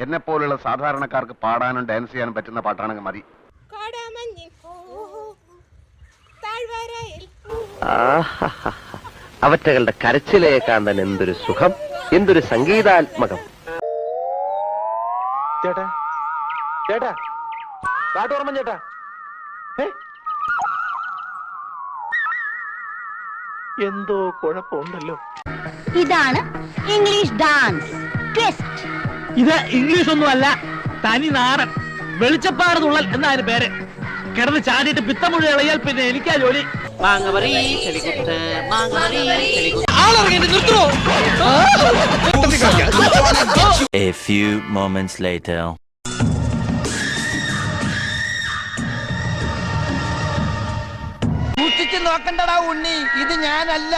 എന്നെ പോലുള്ള സാധാരണക്കാർക്ക് പാടാനും ഡാൻസ് ചെയ്യാനും പറ്റുന്ന പാട്ടാണെങ്കിൽ മതി. അവറ്റകളുടെ കരച്ചിലേക്കാൻ തന്നെ എന്തൊരു സുഖം, എന്തൊരു സംഗീതാത്മകം. ചേട്ടാ ചേട്ടാ കാട്ടോർമ്മ ചേട്ടാ, എന്തോ കുഴപ്പമുണ്ടല്ലോ. ഇതാണ് ഇംഗ്ലീഷ് ഡാൻസ് ട്വിസ്റ്റ്. ഇത് ഇംഗ്ലീഷ് ഒന്നും അല്ല, തനി നാടൻ വെളിച്ചപ്പാട് തുള്ളൽ എന്നാണ് പേര്. കിടന്ന് ചാടിയിട്ട് പിത്തം മുഴുവൻ ഇളയാൽ പിന്നെ എനിക്കാ ജോലി. A few moments later. സൂക്ഷിച്ച് നോക്കണ്ടടാ ഉണ്ണി, ഇത് ഞാനല്ല.